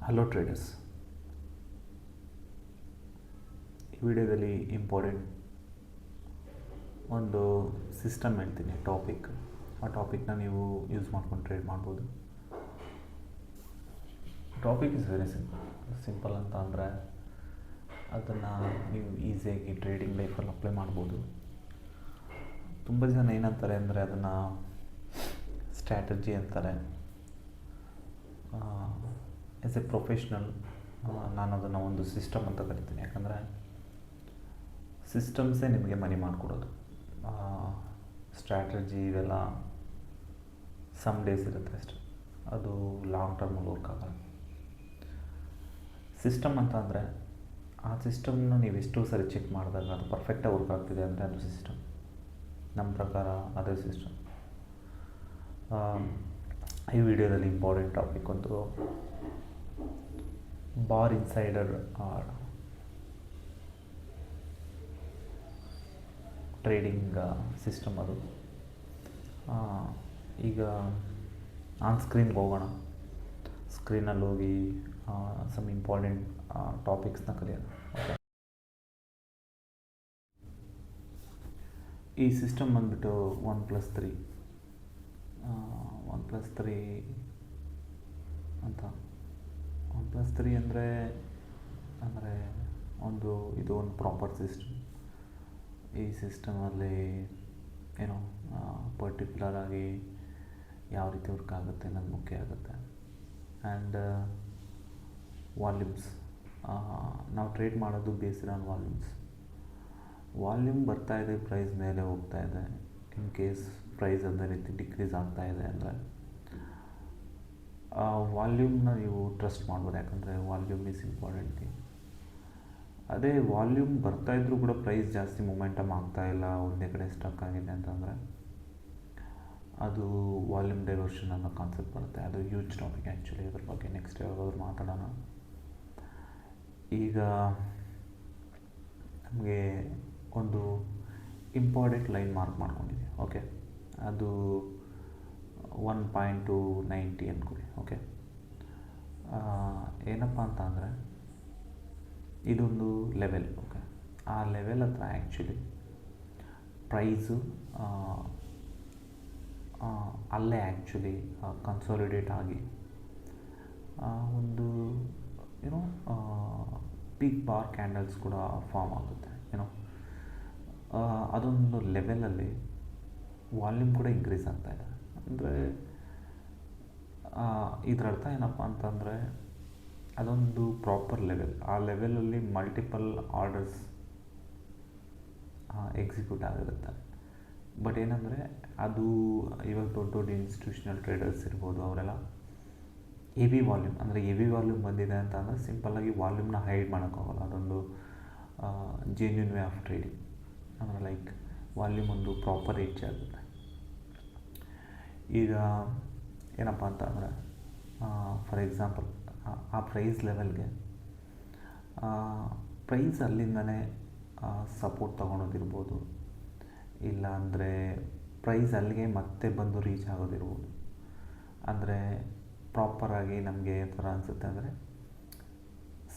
Hello traders. ಈ ವಿಡಿಯೋದಲ್ಲಿ important ಒಂದು ಸಿಸ್ಟಮ್ ಹೇಳ್ತೀನಿ, ಟಾಪಿಕ್. ಆ ಟಾಪಿಕ್ನ ನೀವು ಯೂಸ್ ಮಾಡ್ಕೊಂಡು ಟ್ರೇಡ್ ಮಾಡ್ಬೋದು. ಟಾಪಿಕ್ ಇಸ್ ವೆರಿ ಸಿಂಪಲ್ ಅಂತ ಅಂದರೆ ಅದನ್ನು ನೀವು ಈಸಿಯಾಗಿ ಟ್ರೇಡಿಂಗ್ ಲೈಫಲ್ಲಿ ಅಪ್ಲೈ ಮಾಡ್ಬೋದು. ತುಂಬ ಜನ ಏನಂತಾರೆ ಅಂದರೆ ಅದನ್ನು ಸ್ಟ್ರಾಟಜಿ ಅಂತಾರೆ. ಆ್ಯಸ್ ಎ ಪ್ರೊಫೆಷ್ನಲ್ ನಾನು ಅದನ್ನು ಒಂದು ಸಿಸ್ಟಮ್ ಅಂತ ಕರಿತೀನಿ. ಯಾಕಂದರೆ ಸಿಸ್ಟಮ್ಸೇ ನಿಮಗೆ ಮನಿ ಮಾಡಿಕೊಡೋದು. ಸ್ಟ್ರಾಟಜಿ ಇವೆಲ್ಲ ಸಮ್ ಡೇಸ್ ಇರುತ್ತೆ ಅಷ್ಟೆ, ಅದು ಲಾಂಗ್ ಟರ್ಮಲ್ಲಿ ವರ್ಕ್ ಆಗಲ್ಲ. ಸಿಸ್ಟಮ್ ಅಂತ ಅಂದರೆ ಆ ಸಿಸ್ಟಮ್ನ ನೀವು ಎಷ್ಟೋ ಸರಿ ಚೆಕ್ ಮಾಡಿದಾಗ ಅದು ಪರ್ಫೆಕ್ಟಾಗಿ ವರ್ಕ್ ಆಗ್ತಿದೆ ಅಂದರೆ ಅದು ಸಿಸ್ಟಮ್. ನಮ್ಮ ಪ್ರಕಾರ ಅದೇ ಸಿಸ್ಟಮ್. ಈ ವಿಡಿಯೋದಲ್ಲಿ ಇಂಪಾರ್ಟೆಂಟ್ ಟಾಪಿಕ್ ಒಂದು ಬಾರ್ ಇನ್ಸೈಡರ್ ಟ್ರೇಡಿಂಗ್ ಸಿಸ್ಟಮ್. ಅದು ಈಗ ಆನ್ ಸ್ಕ್ರೀನ್ಗೆ ಹೋಗೋಣ. ಸ್ಕ್ರೀನಲ್ಲಿ ಹೋಗಿ ಸಮ್ ಇಂಪಾರ್ಟೆಂಟ್ ಟಾಪಿಕ್ಸ್ನ ಕಲಿಯೋಣ. ಈ ಸಿಸ್ಟಮ್ ಬಂದುಬಿಟ್ಟು 1+3 ಅಂತ. 1+3 ಅಂದರೆ ಇದು ಒಂದು ಪ್ರಾಪರ್ ಸಿಸ್ಟಮ್. ಈ ಸಿಸ್ಟಮಲ್ಲಿ ಏನೋ ಪರ್ಟಿಕ್ಯುಲರ್ ಆಗಿ ಯಾವ ರೀತಿ ವರ್ಕ್ ಆಗುತ್ತೆ ಅನ್ನೋದು ಮುಖ್ಯ ಆಗುತ್ತೆ. ಆ್ಯಂಡ್ ವಾಲ್ಯೂಮ್ಸ್, ನಾವು ಟ್ರೇಡ್ ಮಾಡೋದು ಬೇಸ್ಡ್ ಆನ್ ವಾಲ್ಯೂಮ್ ಬರ್ತಾ ಇದೆ, ಪ್ರೈಸ್ ಮೇಲೆ ಹೋಗ್ತಾ ಇದೆ. ಇನ್ ಕೇಸ್ ಪ್ರೈಸ್ ಅದೇ ರೀತಿ ಡಿಕ್ರೀಸ್ ಆಗ್ತಾ ಇದೆ ಅಂದರೆ ವಾಲ್ಯೂಮ್ನ ನೀವು ಟ್ರಸ್ಟ್ ಮಾಡ್ಬೋದು. ಯಾಕಂದರೆ ವಾಲ್ಯೂಮ್ ಈಸ್ ಇಂಪಾರ್ಟೆಂಟ್ ಥಿಂಗ್. ಅದೇ ವಾಲ್ಯೂಮ್ ಬರ್ತಾ ಇದ್ರೂ ಕೂಡ ಪ್ರೈಸ್ ಜಾಸ್ತಿ ಮೊಮೆಂಟಮ್ ಆಗ್ತಾಯಿಲ್ಲ, ಒಂದೇ ಕಡೆ ಸ್ಟಕ್ ಆಗಿದೆ ಅಂತಂದರೆ ಅದು ವಾಲ್ಯೂಮ್ ಡೈವರ್ಷನ್ ಅನ್ನೋ ಕಾನ್ಸೆಪ್ಟ್ ಬರುತ್ತೆ. ಅದು ಹ್ಯೂಜ್ ಟಾಪಿಕ್ ಆ್ಯಕ್ಚುಲಿ. ಅದ್ರ ಬಗ್ಗೆ ನೆಕ್ಸ್ಟ್ ಯಾವಾಗಾದ್ರೂ ಮಾತಾಡೋಣ. ಈಗ ನಮಗೆ ಒಂದು ಇಂಪಾರ್ಟೆಂಟ್ ಲೈನ್ ಮಾರ್ಕ್ ಮಾಡ್ಕೊಂಡಿದ್ದೀವಿ. ಓಕೆ, ಅದು 1.290 ಅಂದ್ಕೊಳ್ಳಿ. ಓಕೆ, ಏನಪ್ಪ ಅಂತ ಅಂದರೆ ಇದೊಂದು ಲೆವೆಲ್. ಓಕೆ, ಆ ಲೆವೆಲ್ ಹತ್ರ ಆ್ಯಕ್ಚುಲಿ ಪ್ರೈಸು ಅಲ್ಲೇ ಆ್ಯಕ್ಚುಲಿ ಕನ್ಸಾಲಿಡೇಟ್ ಆಗಿ ಒಂದು ಬಿಗ್ ಬಾರ್ ಕ್ಯಾಂಡಲ್ಸ್ ಕೂಡ ಫಾರ್ಮ್ ಆಗುತ್ತೆ. ಅದೊಂದು ಲೆವೆಲಲ್ಲಿ ವಾಲ್ಯೂಮ್ ಕೂಡ ಇನ್ಕ್ರೀಸ್ ಆಗ್ತಾಯಿದೆ. ಅಂದರೆ ಇದರ ಅರ್ಥ ಏನಪ್ಪ ಅಂತಂದರೆ ಅದೊಂದು ಪ್ರಾಪರ್ ಲೆವೆಲ್. ಆ ಲೆವೆಲಲ್ಲಿ ಮಲ್ಟಿಪಲ್ ಆರ್ಡರ್ಸ್ ಎಕ್ಸಿಕ್ಯೂಟ್ ಆಗಿರುತ್ತೆ. ಬಟ್ ಏನಂದರೆ ಅದು ಇವಾಗ ದೊಡ್ಡ ದೊಡ್ಡ ಇನ್ಸ್ಟಿಟ್ಯೂಷನಲ್ ಟ್ರೇಡರ್ಸ್ ಇರ್ಬೋದು, ಅವರೆಲ್ಲ ಹೆವಿ ವಾಲ್ಯೂಮ್ ಬಂದಿದೆ ಅಂತ ಅಂದರೆ ಸಿಂಪಲ್ಲಾಗಿ ವಾಲ್ಯೂಮ್ನ ಹೈಡ್ ಮಾಡೋಕ್ಕಾಗಲ್ಲ. ಅದೊಂದು ಜೆನ್ಯೂನ್ ವೇ ಆಫ್ ಟ್ರೇಡಿಂಗ್. ಅಂದರೆ ಲೈಕ್ ವಾಲ್ಯೂಮ್ ಒಂದು ಪ್ರಾಪರ್ ರೀಚ್ ಆಗುತ್ತೆ. ಈಗ ಏನಪ್ಪ ಅಂತ ಅಂದರೆ ಫಾರ್ ಎಕ್ಸಾಂಪಲ್ ಆ ಪ್ರೈಸ್ ಲೆವೆಲ್ಗೆ ಪ್ರೈಸ್ ಅಲ್ಲಿಂದನೇ ಸಪೋರ್ಟ್ ತೊಗೊಳೋದಿರ್ಬೋದು, ಇಲ್ಲ ಅಂದರೆ ಪ್ರೈಸ್ ಅಲ್ಲಿಗೆ ಮತ್ತೆ ಬಂದು ರೀಚ್ ಆಗೋದಿರ್ಬೋದು. ಅಂದರೆ ಪ್ರಾಪರಾಗಿ ನಮಗೆ ಥರ ಅನಿಸುತ್ತೆ ಅಂದರೆ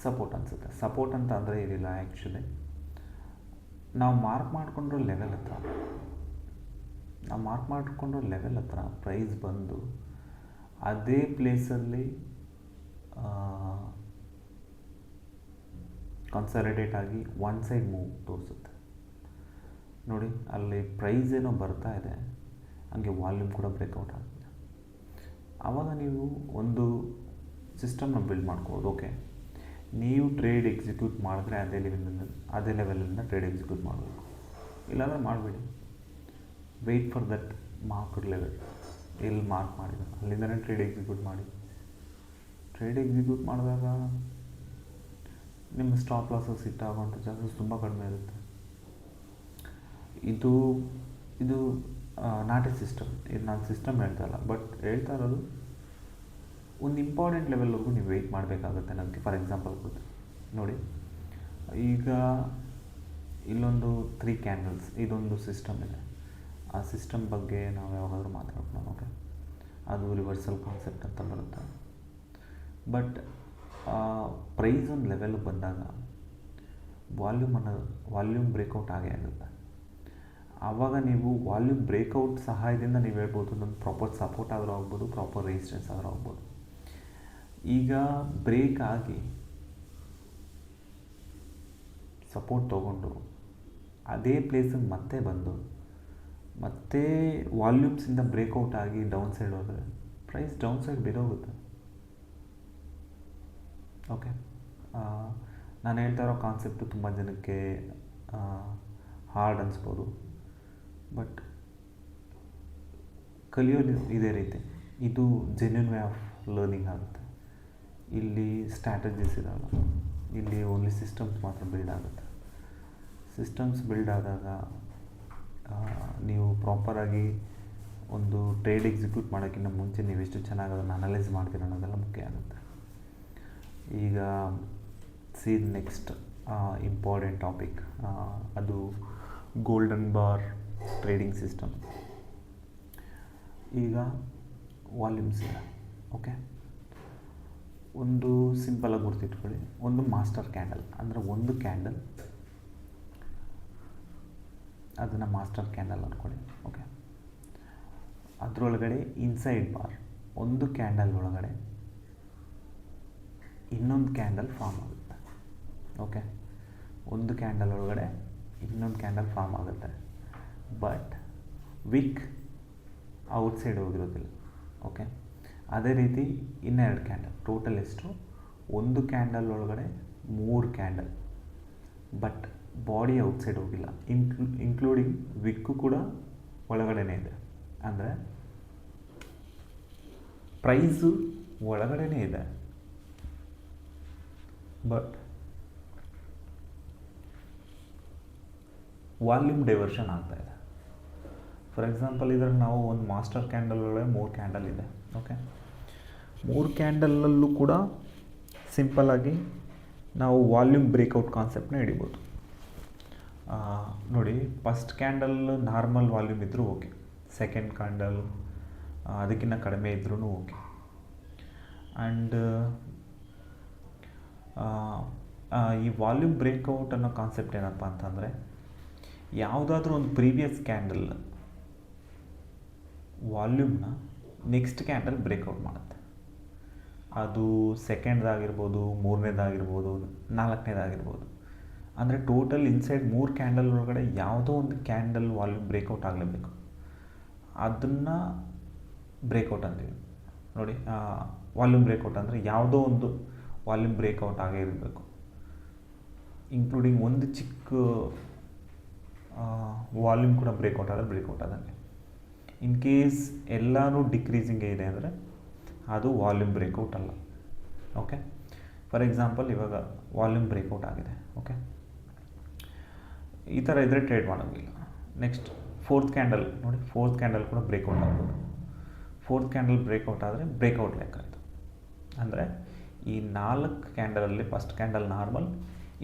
ಸಪೋರ್ಟ್ ಅನಿಸುತ್ತೆ. ಸಪೋರ್ಟ್ ಅಂತ ಅಂದರೆ ಇದಿಲ್ಲ ಆ್ಯಕ್ಚುಲಿ. ನಾವು ಮಾರ್ಕ್ ಮಾಡಿಕೊಂಡ್ರೋ ಲೆವೆಲ್ ಹತ್ರ ಪ್ರೈಸ್ ಬಂದು ಅದೇ ಪ್ಲೇಸಲ್ಲಿ ಕನ್ಸಾಲಿಡೇಟ್ ಆಗಿ ಒನ್ ಸೈಡ್ ಮೂವ್ ತೋರಿಸುತ್ತೆ ನೋಡಿ. ಅಲ್ಲಿ ಪ್ರೈಸ್ ಏನೋ ಬರ್ತಾ ಇದೆ, ಹಂಗೆ ವಾಲ್ಯೂಮ್ ಕೂಡ ಬ್ರೇಕ್ಔಟ್ ಆಗ್ತದೆ. ಆವಾಗ ನೀವು ಒಂದು ಸಿಸ್ಟಮ್ನ ಬಿಲ್ಡ್ ಮಾಡ್ಕೋಬೋದು. ಓಕೆ, ನೀವು ಟ್ರೇಡ್ ಎಕ್ಸಿಕ್ಯೂಟ್ ಮಾಡಿದ್ರೆ ಅದೇ ಲೆವೆಲಿಂದ ಟ್ರೇಡ್ ಎಕ್ಸಿಕ್ಯೂಟ್ ಮಾಡಬೇಕು. ಇಲ್ಲಾಂದರೆ ಮಾಡಬೇಡಿ. Wait for that marked level. ಎಲ್ಲಿ ಮಾರ್ಕ್ ಮಾಡಿದ ಅಲ್ಲಿಂದನೇ ಟ್ರೇಡ್ ಎಕ್ಸಿಕ್ಯೂಟ್ ಮಾಡಿ. ಟ್ರೇಡ್ ಎಕ್ಸಿಕ್ಯೂಟ್ ಮಾಡಿದಾಗ ನಿಮ್ಮ ಸ್ಟಾಪ್ ಲಾಸಸ್ ಹಿಟ್ ಆಗುವಂಥ ಚಾನ್ಸಸ್ ತುಂಬ ಕಡಿಮೆ ಇರುತ್ತೆ. ಇದು ನಾಟ್ ಎ ಸಿಸ್ಟಮ್. ಇದು ನಾನು ಸಿಸ್ಟಮ್ ಹೇಳ್ತಾ ಇಲ್ಲ, ಬಟ್ ಹೇಳ್ತಾ ಇರೋದು ಒಂದು ಇಂಪಾರ್ಟೆಂಟ್ ಲೆವೆಲ್ವರೆಗೂ ನೀವು ವೆಯ್ಟ್ ಮಾಡಬೇಕಾಗುತ್ತೆ. ನನಗೆ ಫಾರ್ ಎಕ್ಸಾಂಪಲ್ ಕೊಡ್ತೀನಿ ನೋಡಿ. ಈಗ ಇಲ್ಲೊಂದು 3 ಕ್ಯಾಂಡಲ್ಸ್, ಇದೊಂದು ಸಿಸ್ಟಮ್ ಇದೆ. ಆ ಸಿಸ್ಟಮ್ ಬಗ್ಗೆ ನಾವು ಯಾವಾಗಾದರೂ ಮಾತಾಡೋಣ. ಓಕೆ, ಅದು ರಿವರ್ಸಲ್ ಕಾನ್ಸೆಪ್ಟ್ ಅಂತ ಬರುತ್ತೆ. ಬಟ್ ಪ್ರೈಸ್ ಒಂದು ಲೆವೆಲ್ ಬಂದಾಗ ವಾಲ್ಯೂಮ್ ಬ್ರೇಕೌಟ್ ಆಗೇ ಆಗುತ್ತೆ. ಆವಾಗ ನೀವು ವಾಲ್ಯೂಮ್ ಬ್ರೇಕೌಟ್ ಸಹಾಯದಿಂದ ನೀವು ಹೇಳ್ಬೋದು ನಮ್ಮ ಪ್ರಾಪರ್ ಸಪೋರ್ಟ್ ಆದರೂ ಆಗ್ಬೋದು, ಪ್ರಾಪರ್ ರೆಸಿಸ್ಟೆನ್ಸ್ ಆದರೂ ಆಗ್ಬೋದು. ಈಗ ಬ್ರೇಕ್ ಆಗಿ ಸಪೋರ್ಟ್ ತೊಗೊಂಡು ಅದೇ ಪ್ಲೇಸಿಗೆ ಮತ್ತೆ ಬಂದು ಮತ್ತೆ ವಾಲ್ಯೂಮ್ಸಿಂದ ಬ್ರೇಕೌಟ್ ಆಗಿ ಡೌನ್ ಸೈಡ್ ಹೋದರೆ ಪ್ರೈಸ್ ಡೌನ್ ಸೈಡ್ ಬಿದ್ದೋಗುತ್ತೆ. ಓಕೆ, ನಾನು ಹೇಳ್ತಾ ಇರೋ ಕಾನ್ಸೆಪ್ಟು ತುಂಬ ಜನಕ್ಕೆ ಹಾರ್ಡ್ ಅನಿಸ್ಬೋದು, ಬಟ್ ಕಲಿಯೋದು ಇದೇ ರೀತಿ. ಇದು ಜೆನ್ಯೂನ್ ವೇ ಆಫ್ ಲರ್ನಿಂಗ್ ಆಗುತ್ತೆ. ಇಲ್ಲಿ ಸ್ಟ್ರಾಟಜೀಸ್ ಇರಲ್ಲ, ಇಲ್ಲಿ ಓನ್ಲಿ ಸಿಸ್ಟಮ್ಸ್ ಮಾತ್ರ ಬಿಲ್ಡ್ ಆಗುತ್ತೆ. ಸಿಸ್ಟಮ್ಸ್ ಬಿಲ್ಡ್ ಆದಾಗ ನೀವು ಪ್ರಾಪರಾಗಿ ಒಂದು ಟ್ರೇಡ್ ಎಕ್ಸಿಕ್ಯೂಟ್ ಮಾಡೋಕ್ಕಿಂತ ಮುಂಚೆ ನೀವು ಎಷ್ಟು ಚೆನ್ನಾಗಿ ಅದನ್ನು ಅನಲೈಸ್ ಮಾಡ್ತೀರ ಅನ್ನೋದೆಲ್ಲ ಮುಖ್ಯ ಆಗುತ್ತೆ. ಈಗ ಸಿ ನೆಕ್ಸ್ಟ್ ಇಂಪಾರ್ಟೆಂಟ್ ಟಾಪಿಕ್, ಅದು ಗೋಲ್ಡನ್ ಬಾರ್ ಟ್ರೇಡಿಂಗ್ ಸಿಸ್ಟಮ್. ಈಗ ವಾಲ್ಯೂಮ್ಸ್ ಇದೆ. ಓಕೆ, ಒಂದು ಸಿಂಪಲಾಗಿ ಗುರ್ತಿಟ್ಕೊಳ್ಳಿ, ಒಂದು ಮಾಸ್ಟರ್ ಕ್ಯಾಂಡಲ್ ಅಂದರೆ ಒಂದು ಕ್ಯಾಂಡಲ್, ಅದನ್ನು ಮಾಸ್ಟರ್ ಕ್ಯಾಂಡಲ್ ಅಂದ್ಕೊಳ್ಳಿ. ಓಕೆ, ಅದರೊಳಗಡೆ ಇನ್ಸೈಡ್ ಬಾರ್ ಒಂದು ಕ್ಯಾಂಡಲ್ ಒಳಗಡೆ ಇನ್ನೊಂದು ಕ್ಯಾಂಡಲ್ ಫಾರ್ಮ್ ಆಗುತ್ತೆ. ಓಕೆ, ಒಂದು ಕ್ಯಾಂಡಲ್ ಒಳಗಡೆ ಇನ್ನೊಂದು ಕ್ಯಾಂಡಲ್ ಫಾರ್ಮ್ ಆಗುತ್ತೆ, ಬಟ್ ವಿಕ್ ಔಟ್ಸೈಡ್ ಹೋಗಿರೋದಿಲ್ಲ. ಓಕೆ, ಅದೇ ರೀತಿ ಇನ್ನೆರಡು ಕ್ಯಾಂಡಲ್, ಟೋಟಲ್ ಎಷ್ಟು, ಒಂದು ಕ್ಯಾಂಡಲ್ ಒಳಗಡೆ 3 ಕ್ಯಾಂಡಲ್, ಬಟ್ ಬಾಡಿ ಔಟ್ಸೈಡ್ ಹೋಗಿಲ್ಲ, ಇನ್ಕ್ಲೂಡಿಂಗ್ ವಿಕ್ಕು ಕೂಡ ಒಳಗಡೆನೇ ಇದೆ. ಅಂದರೆ ಪ್ರೈಸು ಒಳಗಡೆನೇ ಇದೆ, ಬಟ್ ವಾಲ್ಯೂಮ್ ಡೈವರ್ಷನ್ ಆಗ್ತಾ ಇದೆ. ಫಾರ್ ಎಕ್ಸಾಂಪಲ್ ಇದರಲ್ಲಿ ನಾವು ಒಂದು ಮಾಸ್ಟರ್ ಕ್ಯಾಂಡಲ್ ಒಳಗಡೆ 3 ಕ್ಯಾಂಡಲ್ ಇದೆ. ಓಕೆ, 3 ಕ್ಯಾಂಡಲಲ್ಲೂ ಕೂಡ ಸಿಂಪಲ್ಲಾಗಿ ನಾವು ವಾಲ್ಯೂಮ್ ಬ್ರೇಕೌಟ್ ಕಾನ್ಸೆಪ್ಟನ್ನ ಹಿಡಿಬೋದು. ನೋಡಿ, ಫಸ್ಟ್ ಕ್ಯಾಂಡಲ್ ನಾರ್ಮಲ್ ವಾಲ್ಯೂಮ್ ಇದ್ದರೂ ಓಕೆ, ಸೆಕೆಂಡ್ ಕ್ಯಾಂಡಲ್ ಅದಕ್ಕಿಂತ ಕಡಿಮೆ ಇದ್ರೂ ಓಕೆ. ಆ್ಯಂಡ್ ಈ ವಾಲ್ಯೂಮ್ ಬ್ರೇಕೌಟ್ ಅನ್ನೋ ಕಾನ್ಸೆಪ್ಟ್ ಏನಪ್ಪ ಅಂತಂದರೆ, ಯಾವುದಾದ್ರೂ ಒಂದು ಪ್ರೀವಿಯಸ್ ಕ್ಯಾಂಡಲ್ ವಾಲ್ಯೂಮ್ನ ನೆಕ್ಸ್ಟ್ ಕ್ಯಾಂಡಲ್ ಬ್ರೇಕೌಟ್ ಮಾಡುತ್ತೆ. ಅದು ಸೆಕೆಂಡ್ದಾಗಿರ್ಬೋದು, ಮೂರನೇದಾಗಿರ್ಬೋದು, 4ನೇದಾಗಿರ್ಬೋದು. ಅಂದರೆ ಟೋಟಲ್ ಇನ್ಸೈಡ್ 3 ಕ್ಯಾಂಡಲ್ ಒಳಗಡೆ ಯಾವುದೋ ಒಂದು ಕ್ಯಾಂಡಲ್ ವಾಲ್ಯೂಮ್ ಬ್ರೇಕೌಟ್ ಆಗಲೇಬೇಕು. ಅದನ್ನು ಬ್ರೇಕೌಟ್ ಅಂತೀವಿ. ನೋಡಿ, ವಾಲ್ಯೂಮ್ ಬ್ರೇಕೌಟ್ ಅಂದರೆ ಯಾವುದೋ ಒಂದು ವಾಲ್ಯೂಮ್ ಬ್ರೇಕೌಟ್ ಆಗೇ ಇರಬೇಕು, ಇನ್ಕ್ಲೂಡಿಂಗ್ ಒಂದು ಚಿಕ್ಕ ವಾಲ್ಯೂಮ್ ಕೂಡ ಬ್ರೇಕೌಟ್ ಆದರೆ ಬ್ರೇಕೌಟ್ ಆದಂಗೆ. ಇನ್ ಕೇಸ್ ಎಲ್ಲನೂ ಡಿಕ್ರೀಸಿಂಗೇ ಇದೆ ಅಂದರೆ ಅದು ವಾಲ್ಯೂಮ್ ಬ್ರೇಕೌಟ್ ಅಲ್ಲ. ಓಕೆ, ಫಾರ್ ಎಕ್ಸಾಂಪಲ್ ಇವಾಗ ವಾಲ್ಯೂಮ್ ಬ್ರೇಕೌಟ್ ಆಗಿದೆ. ಓಕೆ, ಈ ಥರ ಇದ್ದರೆ ಟ್ರೇಡ್ ಮಾಡೋಂಗಿಲ್ಲ. ನೆಕ್ಸ್ಟ್ 4th ಕ್ಯಾಂಡಲ್ ನೋಡಿ, 4th ಕ್ಯಾಂಡಲ್ ಕೂಡ ಬ್ರೇಕೌಟ್ ಆಗ್ಬೋದು. 4th ಕ್ಯಾಂಡಲ್ ಬ್ರೇಕೌಟ್ ಆದರೆ ಬ್ರೇಕೌಟ್ ಲೆಕ್ಕ ಇದು. ಅಂದರೆ ಈ 4 ಕ್ಯಾಂಡಲಲ್ಲಿ ಫಸ್ಟ್ ಕ್ಯಾಂಡಲ್ ನಾರ್ಮಲ್,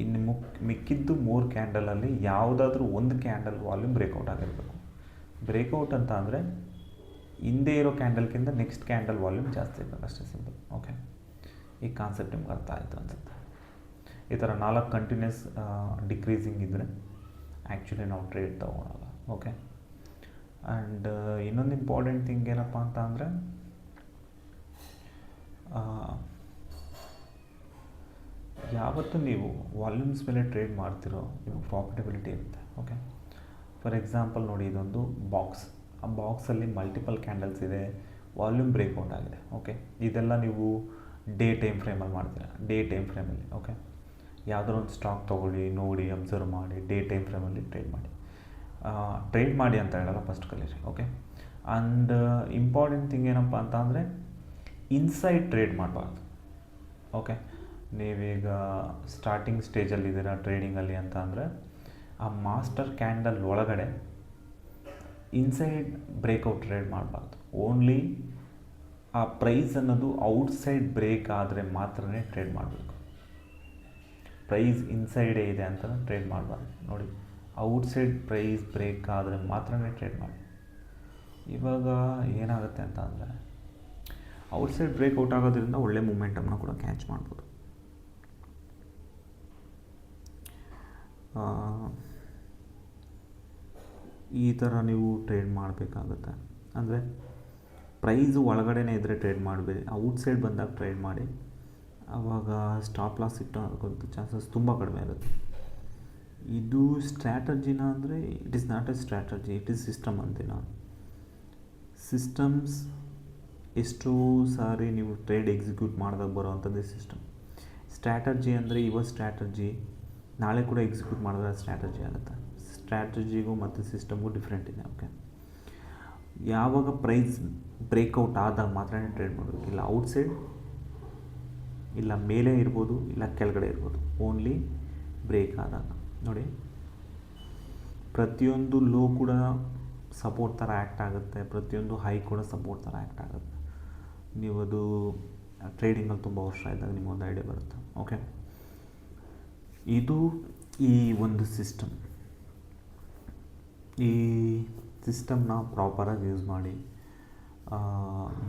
ಇನ್ನು ಮಿಕ್ಕಿದ್ದು 3 ಕ್ಯಾಂಡಲಲ್ಲಿ ಯಾವುದಾದ್ರೂ ಒಂದು ಕ್ಯಾಂಡಲ್ ವಾಲ್ಯೂಮ್ ಬ್ರೇಕೌಟ್ ಆಗಿರಬೇಕು. ಬ್ರೇಕೌಟ್ ಅಂತ ಅಂದರೆ ಹಿಂದೆ ಇರೋ ಕ್ಯಾಂಡಲ್ಗಿಂತ ನೆಕ್ಸ್ಟ್ ಕ್ಯಾಂಡಲ್ ವಾಲ್ಯೂಮ್ ಜಾಸ್ತಿ ಇರಬೇಕು, ಅಷ್ಟೇ ಸಿಂಪಲ್. ಓಕೆ, ಈ ಕಾನ್ಸೆಪ್ಟ್ ನಿಮ್ಗೆ ಅರ್ಥ ಆಯಿತು ಅನಿಸುತ್ತೆ. ಈ ಥರ 4 ಕಂಟಿನ್ಯೂಸ್ ಡಿಕ್ರೀಸಿಂಗ್ ಇದ್ದರೆ ಆ್ಯಕ್ಚುಲಿ ನಾವು ಟ್ರೇಡ್ ತೊಗೊಳಲ್ಲ. ಓಕೆ, ಆ್ಯಂಡ್ ಇನ್ನೊಂದು ಇಂಪಾರ್ಟೆಂಟ್ ಥಿಂಗ್ ಏನಪ್ಪ ಅಂತ ಅಂದರೆ, ಯಾವತ್ತು ನೀವು ವಾಲ್ಯೂಮ್ಸ್ ಮೇಲೆ ಟ್ರೇಡ್ ಮಾಡ್ತಿರೋ ನಿಮಗೆ ಪ್ರಾಫಿಟಬಿಲಿಟಿ ಇರುತ್ತೆ. ಓಕೆ, ಫಾರ್ ಎಕ್ಸಾಂಪಲ್ ನೋಡಿ, ಇದೊಂದು ಬಾಕ್ಸ್, ಆ ಬಾಕ್ಸಲ್ಲಿ ಮಲ್ಟಿಪಲ್ ಕ್ಯಾಂಡಲ್ಸ್ ಇದೆ, ವಾಲ್ಯೂಮ್ ಬ್ರೇಕೌಟ್ ಆಗಿದೆ. ಓಕೆ, ಇದೆಲ್ಲ ನೀವು ಡೇ ಟೈಮ್ ಫ್ರೇಮಲ್ಲಿ ಮಾಡ್ತೀರಾ. ಡೇ ಟೈಮ್ ಫ್ರೇಮಲ್ಲಿ ಓಕೆ, ಯಾವುದೋ ಒಂದು ಸ್ಟಾಕ್ ತೊಗೊಳ್ಳಿ, ನೋಡಿ, ಅಬ್ಸರ್ವ್ ಮಾಡಿ, ಡೇ ಟೈಮ್ ಫ್ರೇಮಲ್ಲಿ ಟ್ರೇಡ್ ಮಾಡಿ. ಟ್ರೇಡ್ ಮಾಡಿ ಅಂತ ಹೇಳಲ್ಲ, ಫಸ್ಟ್ ಕಲೀರಿ. ಓಕೆ, ಆ್ಯಂಡ್ ಇಂಪಾರ್ಟೆಂಟ್ ಥಿಂಗ್ ಏನಪ್ಪ ಅಂತ ಅಂದರೆ, ಇನ್ಸೈಡ್ ಟ್ರೇಡ್ ಮಾಡಬಾರ್ದು. ಓಕೆ, ನೀವೀಗ ಸ್ಟಾರ್ಟಿಂಗ್ ಸ್ಟೇಜಲ್ಲಿದ್ದೀರಾ ಟ್ರೇಡಿಂಗಲ್ಲಿ ಅಂತ ಅಂದರೆ, ಆ ಮಾಸ್ಟರ್ ಕ್ಯಾಂಡಲ್ ಒಳಗಡೆ ಇನ್ಸೈಡ್ ಬ್ರೇಕೌಟ್ ಟ್ರೇಡ್ ಮಾಡಬಾರ್ದು. ಓನ್ಲಿ ಆ ಪ್ರೈಸ್ ಅನ್ನೋದು ಔಟ್ಸೈಡ್ ಬ್ರೇಕ್ ಆದರೆ ಮಾತ್ರನೇ ಟ್ರೇಡ್ ಮಾಡಬೇಕು. ಪ್ರೈಸ್ ಇನ್ಸೈಡೇ ಇದೆ ಅಂತ ಟ್ರೇಡ್ ಮಾಡಬಾರ್ದು. ನೋಡಿ, ಔಟ್ಸೈಡ್ ಪ್ರೈಸ್ ಬ್ರೇಕ್ ಆದರೆ ಮಾತ್ರನೇ ಟ್ರೇಡ್ ಮಾಡಿ. ಇವಾಗ ಏನಾಗುತ್ತೆ ಅಂತ ಅಂದರೆ, ಔಟ್ಸೈಡ್ ಬ್ರೇಕ್ಔಟ್ ಆಗೋದ್ರಿಂದ ಒಳ್ಳೆ ಮೂಮೆಂಟಮ್ನ ಕೂಡ ಕ್ಯಾಚ್ ಮಾಡ್ಬೋದು. ಈ ಥರ ನೀವು ಟ್ರೇಡ್ ಮಾಡಬೇಕಾಗುತ್ತೆ. ಅಂದರೆ ಪ್ರೈಸು ಒಳಗಡೆನೇ ಇದ್ದರೆ ಟ್ರೇಡ್ ಮಾಡಬೇಡಿ, ಔಟ್ಸೈಡ್ ಬಂದಾಗ ಟ್ರೇಡ್ ಮಾಡಿ. ಆವಾಗ ಸ್ಟಾಪ್ ಲಾಸ್ ಇಟ್ಟೋಂಥ ಚಾನ್ಸಸ್ ತುಂಬ ಕಡಿಮೆ ಇರುತ್ತೆ. ಇದು ಸ್ಟ್ರಾಟಜಿನ ಅಂದರೆ it is not A strategy, it is system ಅಂತೀನಿ ನಾನು. ಸಿಸ್ಟಮ್ಸ್ ಎಷ್ಟೋ ಸಾರಿ ನೀವು ಟ್ರೇಡ್ ಎಕ್ಸಿಕ್ಯೂಟ್ ಮಾಡಿದಾಗ ಬರೋವಂಥದ್ದೇ ಸಿಸ್ಟಮ್. ಸ್ಟ್ರಾಟಜಿ ಅಂದರೆ ಇವತ್ತು ಸ್ಟ್ರಾಟಜಿ ನಾಳೆ ಕೂಡ ಎಕ್ಸಿಕ್ಯೂಟ್ ಮಾಡಿದ್ರೆ ಸ್ಟ್ರಾಟಜಿ ಆಗುತ್ತೆ. ಸ್ಟ್ರಾಟಜಿಗೂ ಮತ್ತು ಸಿಸ್ಟಮ್ಗೂ ಡಿಫ್ರೆಂಟ್ ಇದೆ. ಓಕೆ, ಯಾವಾಗ ಪ್ರೈಸ್ ಬ್ರೇಕ್ಔಟ್ ಆದಾಗ ಮಾತ್ರ ಟ್ರೇಡ್ ಮಾಡಬೇಕು. ಇಲ್ಲ ಔಟ್ಸೈಡ್, ಇಲ್ಲ ಮೇಲೆ ಇರ್ಬೋದು, ಇಲ್ಲ ಕೆಳಗಡೆ ಇರ್ಬೋದು. ಓನ್ಲಿ ಬ್ರೇಕ್ ಆದಾಗ ನೋಡಿ, ಪ್ರತಿಯೊಂದು ಲೋ ಕೂಡ ಸಪೋರ್ಟ್ ಥರ ಆ್ಯಕ್ಟ್ ಆಗುತ್ತೆ, ಪ್ರತಿಯೊಂದು ಹೈ ಕೂಡ ಸಪೋರ್ಟ್ ಥರ ಆ್ಯಕ್ಟ್ ಆಗುತ್ತೆ. ನೀವು ಅದು ಟ್ರೇಡಿಂಗಲ್ಲಿ ತುಂಬ ವರ್ಷ ಇದ್ದಾಗ ನಿಮಗೊಂದು ಐಡಿಯಾ ಬರುತ್ತೆ. ಓಕೆ, ಇದು ಈ ಒಂದು ಸಿಸ್ಟಮ್. ಈ ಸಿಸ್ಟಮ್ನ ಪ್ರಾಪರಾಗಿ ಯೂಸ್ ಮಾಡಿ.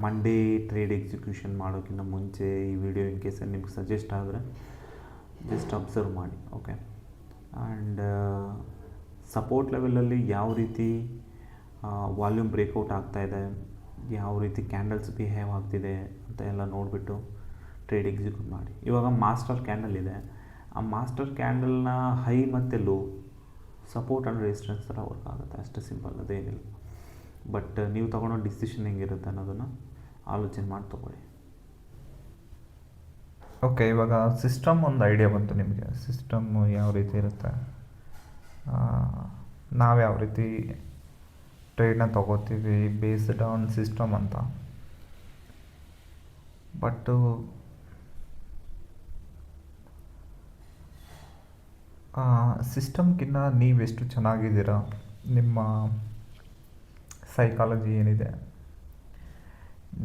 ಮಂಡೇ ಟ್ರೇಡ್ ಎಕ್ಸಿಕ್ಯೂಷನ್ ಮಾಡೋಕ್ಕಿಂತ ಮುಂಚೆ ಈ ವಿಡಿಯೋ ಇನ್ ಕೇಸ್ ನಿಮ್ಗೆ ಸಜೆಸ್ಟ್ ಆದರೆ ಜಸ್ಟ್ ಅಬ್ಸರ್ವ್ ಮಾಡಿ. ಓಕೆ, ಆ್ಯಂಡ್ ಸಪೋರ್ಟ್ ಲೆವೆಲಲ್ಲಿ ಯಾವ ರೀತಿ ವಾಲ್ಯೂಮ್ ಬ್ರೇಕ್ಔಟ್ ಆಗ್ತಾಯಿದೆ, ಯಾವ ರೀತಿ ಕ್ಯಾಂಡಲ್ಸ್ ಬಿಹೇವ್ ಆಗ್ತಿದೆ ಅಂತ ಎಲ್ಲ ನೋಡಿಬಿಟ್ಟು ಟ್ರೇಡ್ ಎಕ್ಸಿಕ್ಯೂಟ್ ಮಾಡಿ. ಇವಾಗ ಮಾಸ್ಟರ್ ಕ್ಯಾಂಡಲ್ ಇದೆ, ಆ ಮಾಸ್ಟರ್ ಕ್ಯಾಂಡಲ್ನ ಹೈ ಮತ್ತು ಲೋ ಸಪೋರ್ಟ್ ಆ್ಯಂಡ್ ರೆಸಿಸ್ಟೆನ್ಸ್ ಥರ ವರ್ಕ್ ಆಗುತ್ತೆ, ಅಷ್ಟೇ ಸಿಂಪಲ್, ಅದೇನಿಲ್ಲ. ಬಟ್ ನೀವು ತೊಗೊಳೋ ಡಿಸಿಷನ್ ಹೆಂಗಿರುತ್ತೆ ಅನ್ನೋದನ್ನು ಆಲೋಚನೆ ಮಾಡಿ ತೊಗೊಳ್ಳಿ. ಓಕೆ, ಇವಾಗ ಸಿಸ್ಟಮ್ ಒಂದು ಐಡಿಯಾ ಬಂತು ನಿಮಗೆ. ಸಿಸ್ಟಮ್ಮು ಯಾವ ರೀತಿ ಇರುತ್ತೆ, ನಾವು ಯಾವ ರೀತಿ ಟ್ರೇಡ್ನ ತೊಗೋತೀವಿ ಬೇಸ್ಡ್ ಆನ್ ಸಿಸ್ಟಮ್ ಅಂತ. ಬಟ್ಟು ಸಿಸ್ಟಮ್ಗಿನ್ನ ನೀವೆಷ್ಟು ಚೆನ್ನಾಗಿದ್ದೀರಾ, ನಿಮ್ಮ ಸೈಕಾಲಜಿ ಏನಿದೆ.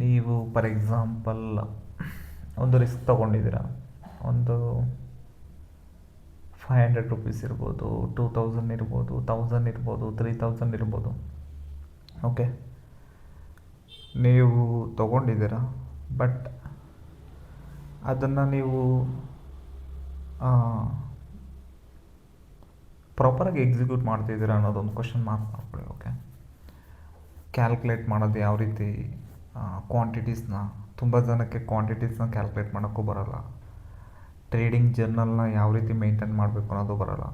ನೀವು ಫಾರ್ ಎಕ್ಸಾಂಪಲ್ ಒಂದು ರಿಸ್ಕ್ ತೊಗೊಂಡಿದ್ದೀರಾ, ಒಂದು 500 ರುಪೀಸ್ ಇರ್ಬೋದು, 2000 ಇರ್ಬೋದು, 1000 ಇರ್ಬೋದು, 3000 ಇರ್ಬೋದು. ಓಕೆ, ನೀವು ತೊಗೊಂಡಿದ್ದೀರಾ, ಬಟ್ ಅದನ್ನು ನೀವು ಪ್ರಾಪರಾಗಿ ಎಕ್ಸಿಕ್ಯೂಟ್ ಮಾಡ್ತಿದ್ದೀರಾ ಅನ್ನೋದೊಂದು ಕ್ವಶನ್ ಮಾರ್ಕ್ ಮಾಡ್ಕೊಳ್ಳಿ. ಓಕೆ, ಕ್ಯಾಲ್ಕುಲೇಟ್ ಮಾಡೋದು ಯಾವ ರೀತಿ, ಕ್ವಾಂಟಿಟೀಸ್ನ, ತುಂಬ ಜನಕ್ಕೆ ಕ್ವಾಂಟಿಟೀಸ್ನ ಕ್ಯಾಲ್ಕುಲೇಟ್ ಮಾಡೋಕ್ಕೂ ಬರೋಲ್ಲ. ಟ್ರೇಡಿಂಗ್ ಜರ್ನಲ್ನ ಯಾವ ರೀತಿ ಮೇಂಟೈನ್ ಮಾಡಬೇಕು ಅನ್ನೋದು ಬರೋಲ್ಲ.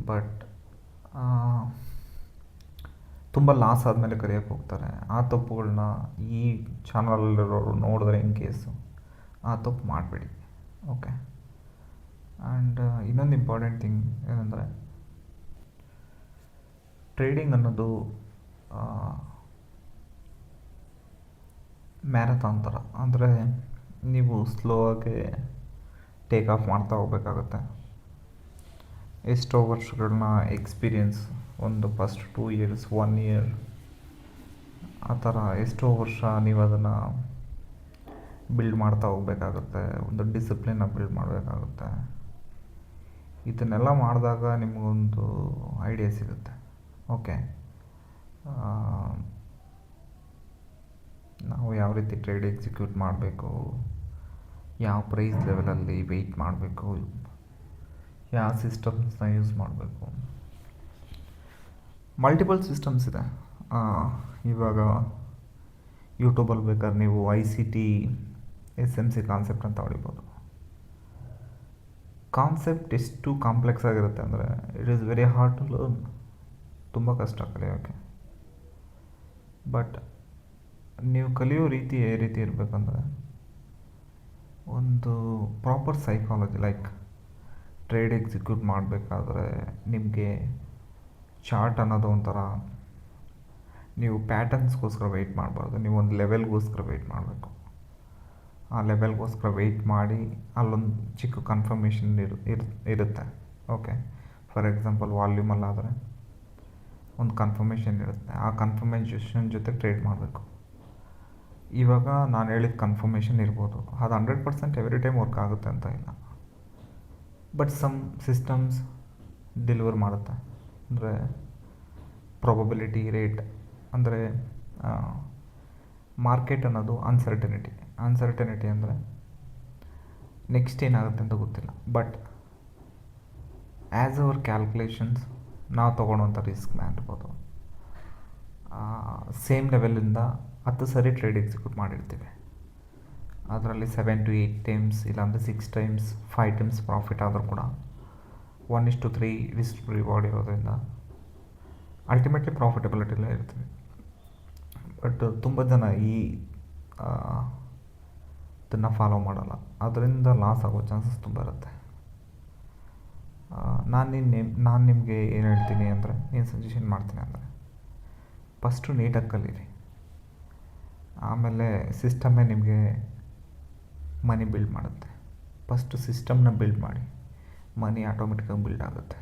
ಬಟ್ ತುಂಬ ಲಾಸ್ ಆದಮೇಲೆ ಕಲಿಯೋಕ್ಕೆ ಹೋಗ್ತಾರೆ. ಆ ತಪ್ಪುಗಳನ್ನ ಈ ಚಾನಲಲ್ಲಿರೋರು ನೋಡಿದ್ರೆ ಇನ್ ಕೇಸು ಆ ತಪ್ಪು ಮಾಡಬೇಡಿ. ಓಕೆ, ಆ್ಯಂಡ್ ಇನ್ನೊಂದು ಇಂಪಾರ್ಟೆಂಟ್ ಥಿಂಗ್ ಏನಂದರೆ, ಟ್ರೇಡಿಂಗ್ ಅನ್ನೋದು ಮ್ಯಾರಥಾನ್ ಥರ. ಅಂದರೆ ನೀವು ಸ್ಲೋ ಆಗಿ ಟೇಕ್ ಆಫ್ ಮಾಡ್ತಾ ಹೋಗ್ಬೇಕಾಗತ್ತೆ. ಎಷ್ಟೋ ವರ್ಷಗಳನ್ನ ಎಕ್ಸ್ಪೀರಿಯನ್ಸ್, ಒಂದು ಫಸ್ಟ್ 2 ಇಯರ್ಸ್ 1 ಇಯರ್ ಆ ಥರ ಎಷ್ಟೋ ವರ್ಷ ನೀವು ಅದನ್ನು ಬಿಲ್ಡ್ ಮಾಡ್ತಾ ಹೋಗ್ಬೇಕಾಗುತ್ತೆ. ಒಂದು ಡಿಸಿಪ್ಲಿನ್ನ ಬಿಲ್ಡ್ ಮಾಡಬೇಕಾಗುತ್ತೆ. ಇದನ್ನೆಲ್ಲ ಮಾಡಿದಾಗ ನಿಮಗೊಂದು ಐಡಿಯಾ ಸಿಗುತ್ತೆ. ಓಕೆ, ನಾವು ಯಾವ ರೀತಿ ಟ್ರೇಡ್ ಎಕ್ಸಿಕ್ಯೂಟ್ ಮಾಡಬೇಕು, ಯಾವ ಪ್ರೈಸ್ ಲೆವೆಲಲ್ಲಿ ವೆಯ್ಟ್ ಮಾಡಬೇಕು, ಯಾವ ಸಿಸ್ಟಮ್ಸ್ನ ಯೂಸ್ ಮಾಡಬೇಕು. ಮಲ್ಟಿಪಲ್ ಸಿಸ್ಟಮ್ಸ್ ಇದೆ. ಇವಾಗ ಯೂಟ್ಯೂಬಲ್ಲಿ ಬೇಕಾದ್ರೆ ನೀವು ICT SMC ಕಾನ್ಸೆಪ್ಟ್ ಅಂತ ಹೊಡಿಬೋದು. ಕಾನ್ಸೆಪ್ಟ್ ಎಷ್ಟು ಕಾಂಪ್ಲೆಕ್ಸ್ ಆಗಿರುತ್ತೆ ಅಂದರೆ it is very hard to learn. ತುಂಬ ಕಷ್ಟ ಕಲಿಯೋಕ್ಕೆ. ಬಟ್ ನೀವು ಕಲಿಯೋ ರೀತಿ ಯಾವ ರೀತಿ ಇರಬೇಕಂದ್ರೆ, ಒಂದು proper psychology. Like trade execute ಮಾಡಬೇಕಾದ್ರೆ ನಿಮಗೆ ಚಾರ್ಟ್ ಅನ್ನೋದು ಒಂಥರ, ನೀವು ಪ್ಯಾಟರ್ನ್ಸ್ಗೋಸ್ಕರ ವೆಯ್ಟ್ ಮಾಡಬಾರ್ದು, ನೀವು ಒಂದು ಲೆವೆಲ್ಗೋಸ್ಕರ ವೆಯ್ಟ್ ಮಾಡಬೇಕು. ಆ ಲೆವೆಲ್ಗೋಸ್ಕರ ವೆಯ್ಟ್ ಮಾಡಿ ಅಲ್ಲೊಂದು ಚಿಕ್ಕ ಕನ್ಫರ್ಮೇಷನ್ ಇರುತ್ತೆ. ಓಕೆ, ಫಾರ್ ಎಕ್ಸಾಂಪಲ್ ವಾಲ್ಯೂಮಲ್ಲಾದರೆ ಒಂದು ಕನ್ಫರ್ಮೇಷನ್ ಇರುತ್ತೆ. ಆ ಕನ್ಫರ್ಮೇಷನ್ ಜೊತೆ ಟ್ರೇಡ್ ಮಾಡಬೇಕು. ಇವಾಗ ನಾನು ಹೇಳಿದ ಕನ್ಫರ್ಮೇಷನ್ ಇರ್ಬೋದು, ಅದು 100% ಎವ್ರಿ ಟೈಮ್ ವರ್ಕ್ ಆಗುತ್ತೆ ಅಂತ ಇಲ್ಲ. ಬಟ್ ಸಮ್ ಸಿಸ್ಟಮ್ಸ್ ಡೆಲಿವರ್ ಮಾಡುತ್ತೆ. ಅಂದರೆ ಪ್ರಾಬಬಿಲಿಟಿ ರೇಟ್, ಅಂದರೆ ಮಾರ್ಕೆಟ್ ಅನ್ನೋದು ಅನ್ಸರ್ಟನಿಟಿ ಅಂದರೆ ನೆಕ್ಸ್ಟ್ ಏನಾಗುತ್ತೆ ಅಂತ ಗೊತ್ತಿಲ್ಲ. ಬಟ್ ಆ್ಯಸ್ ಅವರ್ ಕ್ಯಾಲ್ಕುಲೇಷನ್ಸ್ ನಾವು ತೊಗೊಳೋಂಥ ರಿಸ್ಕ್ನ ಇರ್ಬೋದು. ಸೇಮ್ ಲೆವೆಲಿಂದ 10 ಸರಿ ಟ್ರೇಡ್ ಎಕ್ಸಿಕ್ಯೂಟ್ ಮಾಡಿರ್ತೀವಿ. ಅದರಲ್ಲಿ 7 to 8 ಟೈಮ್ಸ್ ಇಲ್ಲಾಂದರೆ 6 ಟೈಮ್ಸ್ 5 ಟೈಮ್ಸ್ ಪ್ರಾಫಿಟ್ ಆದರೂ ಕೂಡ 1:3 ರಿಸ್ಕ್ ರಿವಾರ್ಡ್ ಇರೋದ್ರಿಂದ ಅಲ್ಟಿಮೇಟ್ಲಿ ಪ್ರಾಫಿಟಬಿಲಿಟಿಲೇ ಇರ್ತೀವಿ. ಬಟ್ ತುಂಬ ಜನ ಇದನ್ನು ಫಾಲೋ ಮಾಡಲ್ಲ, ಅದರಿಂದ ಲಾಸ್ ಆಗೋ ಚಾನ್ಸಸ್ ತುಂಬ ಇರುತ್ತೆ. ನಾನು ನಿಮಗೆ ಏನು ಹೇಳ್ತೀನಿ ಅಂದರೆ, ಏನು ಸಜೆಷನ್ ಮಾಡ್ತೀನಿ ಅಂದರೆ, ಫಸ್ಟು ನೀಟಾಗಿ ಕಲೀರಿ. ಆಮೇಲೆ ಸಿಸ್ಟಮ್ಮೇ ನಿಮಗೆ ಮನಿ ಬಿಲ್ಡ್ ಮಾಡುತ್ತೆ. ಫಸ್ಟು ಸಿಸ್ಟಮ್ನ ಬಿಲ್ಡ್ ಮಾಡಿ, ಮನಿ ಆಟೋಮೆಟಿಕ್ಕಾಗಿ ಬಿಲ್ಡ್ ಆಗುತ್ತೆ.